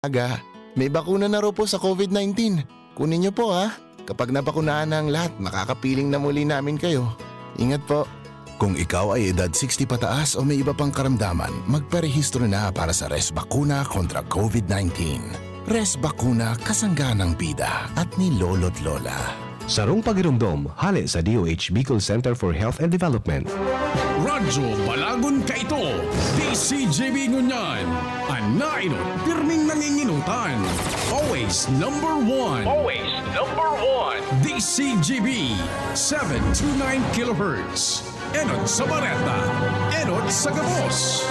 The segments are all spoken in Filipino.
Aga, may bakuna na raw po sa COVID-19. Kunin niyo po ha. Kapag nabakunaan na ang lahat, makakapiling na muli namin kayo. Ingat po. Kung ikaw ay edad 60 pataas o may iba pang karamdaman, magparehistro na para sa Res Bakuna kontra COVID-19. Res Bakuna, kasangganang bida at ni lolo't lola. Sarong pagirumdom, hali sa DOH Bicol Center for Health and Development. Radyo Balagon ka ito, DCGB Ngunyan, anainot, pirming nanginginutan. Always number one. Always number one. DCGB, 729 kHz. Enot sa Bareta, enot sa Gabos.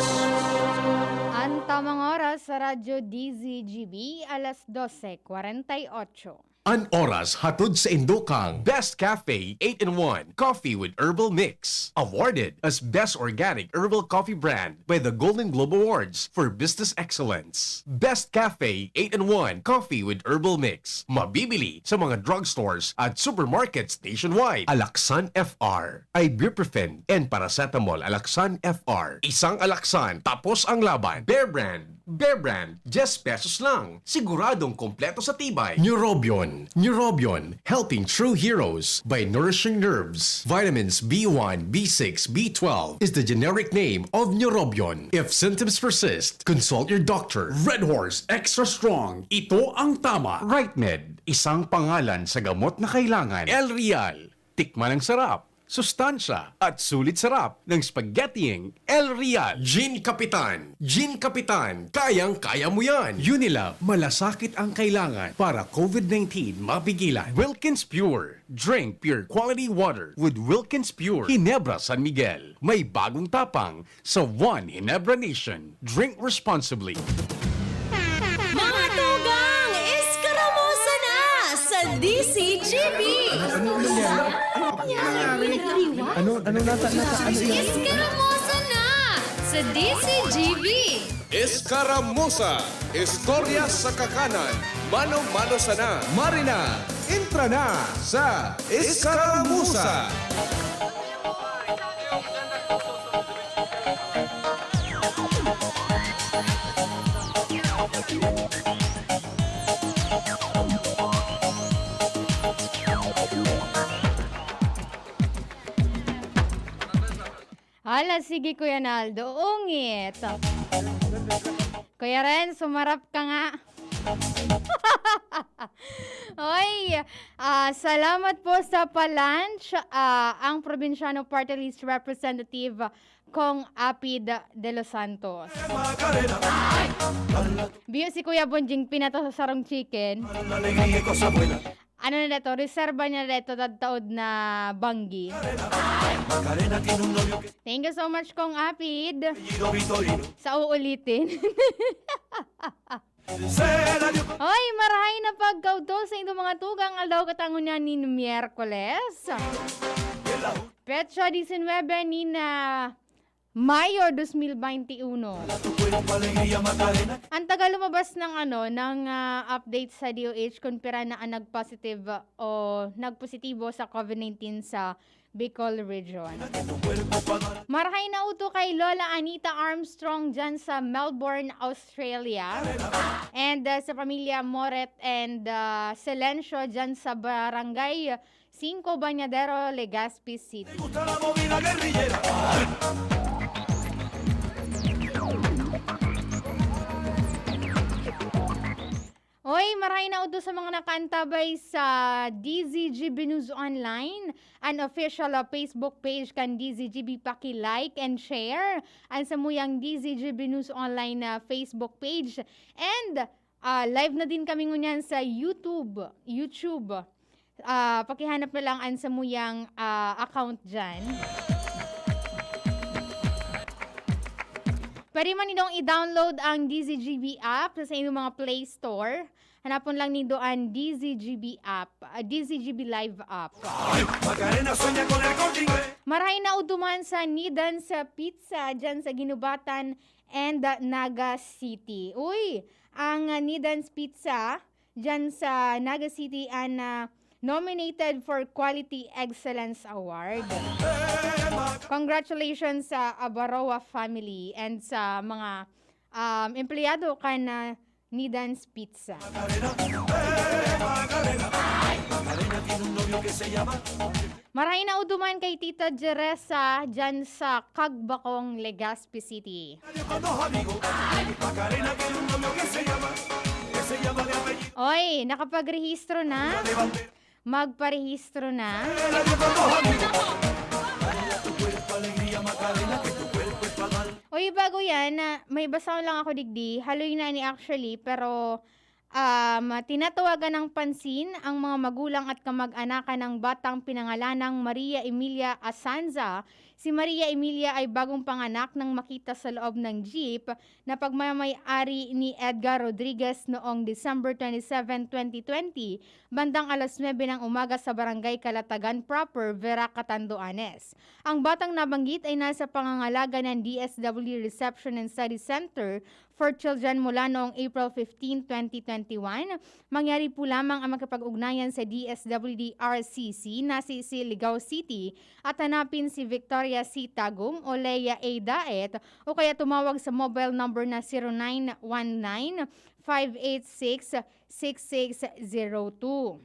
Ang tamang oras sa Radyo DZGB, alas 12:48. An oras hatod sa Indokang Best Cafe 8-in-1 Coffee with Herbal Mix. Awarded as Best Organic Herbal Coffee Brand by the Golden Globe Awards for Business Excellence. Best Cafe 8-in-1 Coffee with Herbal Mix. Mabibili sa mga drugstores at supermarkets nationwide. Alaksan FR, Ibuprofen and Paracetamol Alaksan FR. Isang Alaksan, tapos ang laban. Bear Brand, 10 pesos lang. Siguradong kompleto sa tibay. Neurobion, helping true heroes by nourishing nerves. Vitamins B1, B6, B12 is the generic name of Neurobion. If symptoms persist, consult your doctor. Red Horse Extra Strong, ito ang tama. RightMed, isang pangalan sa gamot na kailangan. El Real, tikman ang sarap, sustansya at sulit sarap ng spaghettiing El Real. Gin Kapitan, kayang-kaya mo yan. Unila, malasakit ang kailangan para COVID-19 mapigilan. Wilkins Pure, drink pure quality water with Wilkins Pure. Ginebra San Miguel, may bagong tapang sa One Ginebra Nation. Drink responsibly. Mga tugang, iskaramusa na sa DCGB! Iskaramusa na sa DCGB! Escaramuza, istorya sa kakanan, mano-mano sana. Marina, entra na sa Escaramuza. Hala, sige Kuya Naldo, ungit. Kuya Ren, sumarap ka nga. Oy, salamat po sa palunch. Ang Probinsyano Party List Representative Kong Apid de los Santos. Biyo si Kuya Bonjing pinato sa sarong chicken. Ano na dito? Reserva niya dito taod na banggi. Thank you so much, Kong Apid. Sa uulitin. Hoy, marahay na pagkauto sa inyong mga tugang aldaw katangon niya ni Miyerkules. Petsa 19 ni na Mayo 2021. Ang tagal lumabas ng update sa DOH kung pira na ang nagpositive o nagpositibo sa COVID-19 sa Bicol Region. Marahay na uto kay Lola Anita Armstrong dyan sa Melbourne, Australia. And sa pamilya Moret and Silencio dyan sa Barangay 5 Bañadero, Legazpi City. Hoy, maray na udo sa mga nakaantabay sa DZGB News Online, an official Facebook page kan DZGB, paki-like and share ang samuyang DZGB News Online na Facebook page. And live na din kami ngunyan sa YouTube. Pakihanap na lang ang samuyang account dyan. Pwede man nidong i-download ang DZGB app sa inyong mga Play Store. Hanapon lang nido ang DZGB app, DZGB Live app. Marahay na uduman sa Nidan sa Pizza dyan sa Ginubatan and Naga City. Uy, ang Nidan's Pizza dyan sa Naga City ang nominated for Quality Excellence Award. Congratulations sa Abaroa family and sa mga empleyado kan Nidan's Pizza. Marahin na uduman kay Tita Jeresa dyan sa Cagbacong, Legazpi City. Oy, nakapagrehistro na? Magparehistro na? Oy, bago yan, may basaw lang ako digdi. Haloy na ni actually, pero tinatawagan ng pansin ang mga magulang at kamag-anakan ng batang pinangalanang Maria Emilia Asanza. Si Maria Emilia ay bagong panganak nang makita sa loob ng jeep na pagmamayari ni Edgar Rodriguez noong December 27, 2020, bandang alas 9 ng umaga sa Barangay Calatagan Proper, Vera, Catanduanes. Ang batang nabanggit ay nasa pangangalaga ng DSWD Reception and Study Center for Children mula noong April 15, 2021. Mangyari po lamang ang makipag-ugnayan sa DSWD RCC na si Siligao City at hanapin si Victoria C. Tagum o Leia A. Daet o kaya tumawag sa mobile number na 0919-586-6602.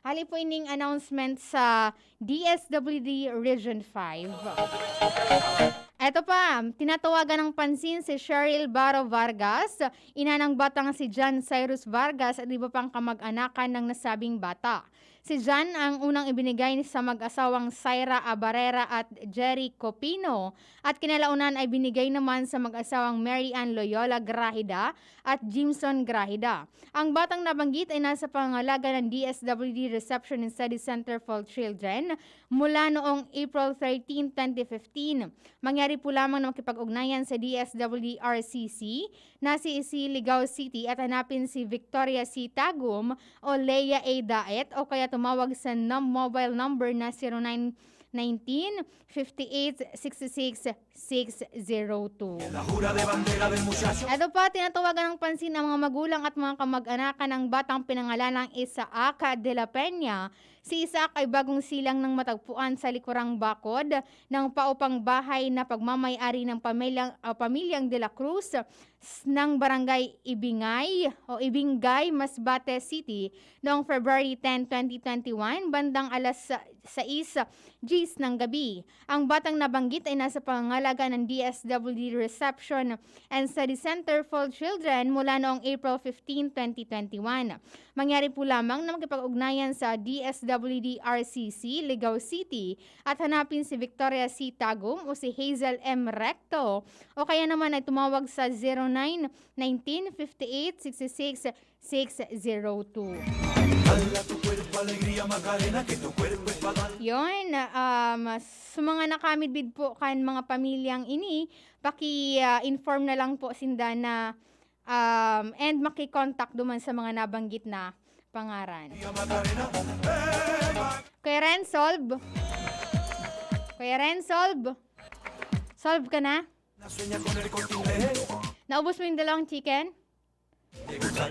Hali po ining announcement sa DSWD Region 5. Eto pa, tinatawagan ng pansin si Cheryl Baro Vargas, ina ng batang si John Cyrus Vargas at iba pang kamag-anakan ng nasabing bata. Si John ang unang ibinigay sa mag-asawang Syra Abarera at Jerry Copino at kinalaunan ay binigay naman sa mag-asawang Mary Ann Loyola Grahida at Jimson Grahida. Ang batang nabanggit ay nasa pangangalaga ng DSWD Reception and Study Center for Children mula noong April 13, 2015. Mangyari po lamang na makipag-ugnayan sa DSWD RCC na si Siligao City at hanapin si Victoria C. Tagum o Leia A. Daet o kaya tumawag sa mobile number na 0919-5866-602. Ito pa, tinatawagan ng pansin ang mga magulang at mga kamag-anakan ng batang pinangalanang Isaac de la Peña. Si Isaac ay bagong silang ng matagpuan sa likurang bakod ng paupang bahay na pagmamayari ng pamilyang De La Cruz ng barangay Ibingay, Masbate City noong February 10, 2021, bandang alas 6 Gs ng gabi. Ang batang nabanggit ay nasa pangangalaga ng DSWD Reception and Study Center for Children mula noong April 15, 2021. Mangyari po lamang na makipag-ugnayan sa DSWD RCC, Ligao City at hanapin si Victoria C. Tagum o si Hazel M. Recto o kaya naman ay tumawag sa 0919-5866-602. Yon, sa mga nakamidbid po kan mga pamilyang ini, paki-inform na lang po sinda na and makikontak duman sa mga nabanggit na pangaran. Kuya Rensolve, solve ka na? Naubos mo yung dalawang chicken?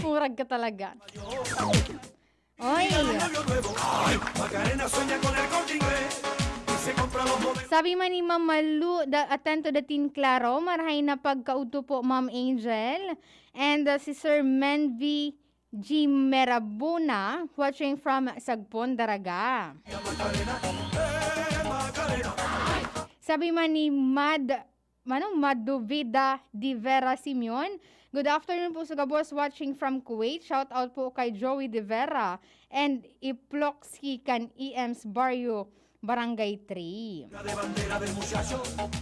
Murag ka talaga. Oy! Sabi man ni Ma'am Malu, attend to the Tin Claro, marahay na pagkauto po Ma'am Angel. And si Sir Menvi G. Merabuna, watching from Sagpon, Daraga. Sabi man ni Maduvida Di Vera Simeon, good afternoon po sa Gabos watching from Kuwait. Shout out po kay Joey De Vera and Iploxki kan EM's Barrio Barangay 3.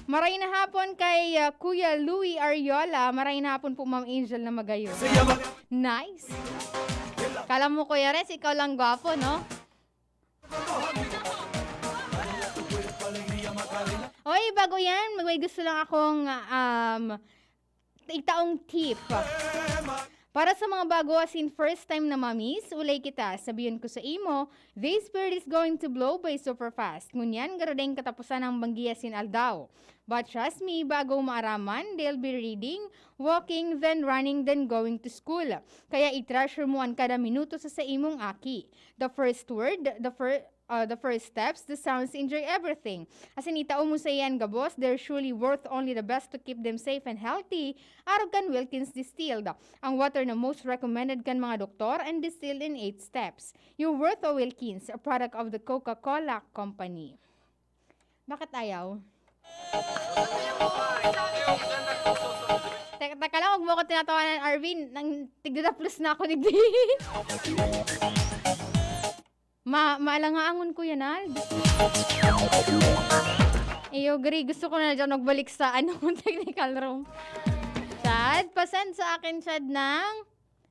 Maray na hapon kay Kuya Louie Ariola. Maray na hapon po Ma'am Angel na magayo. Nice. Kala mo Kuya Res, ikaw lang gwapo, no? Oy, bago yan, may gusto lang akong itaong tip. Para sa mga bago as in first time na mamis, ulay kita, sabihin ko sa imo, this spirit is going to blow by super fast. Ngunyan, garadeng katapusan ng banggiya sin aldaw. But trust me, bago maaraman, they'll be reading, walking, then running, then going to school. Kaya i-treasure mo ang kada minuto sa imong aki. The first word, the first steps, the sounds enjoy everything. As initao mo sa iyan, gabos, they're surely worth only the best to keep them safe and healthy. Araw kan Wilkins Distilled. Ang water na most recommended kan mga doktor and distilled in 8 steps. You're worth a Wilkins, a product of the Coca-Cola Company. Bakit ayaw? Teka lang, huwag mo ako tinatawanan, Arvin. Nang tigda plus na ako, digdi. Maalangaangon ko yan, Ald. Iyo, Gary, gusto ko na dyan nagbalik sa technical room. Chad, pasend sa akin, Chad, ng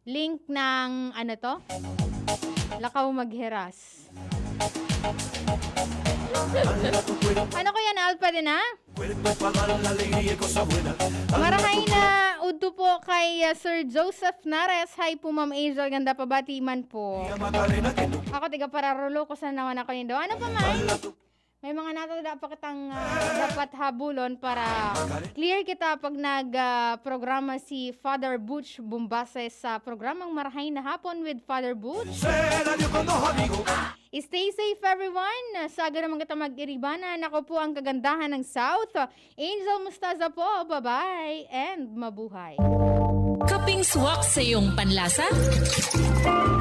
link ng, Lakaw Magheras. Ano ko yan, Alpa din, ha? Marahay na udto po kay Sir Joseph Nares. Hi po, Ma'am Angel. Ganda pa bati man po. Ako, tiga pararulo ko sa naman ako nindo. Ano pa man? May mga natada pa kitang dapat habulon para clear kita pag nag-programa si Father Butch Bumbase sa programang Marahay na Hapon with Father Butch. Stay safe, everyone. Saga naman kita mag-iribanan. Ako po ang kagandahan ng South. Angel Mustaza po. Bye-bye and mabuhay. Kaping swak sa iyong panlasa?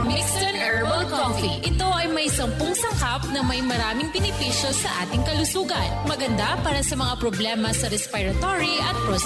Mixton Herbal Coffee. Ito ay may 10 sangkap na may maraming benepisyo sa ating kalusugan. Maganda para sa mga problema sa respiratory at prostate.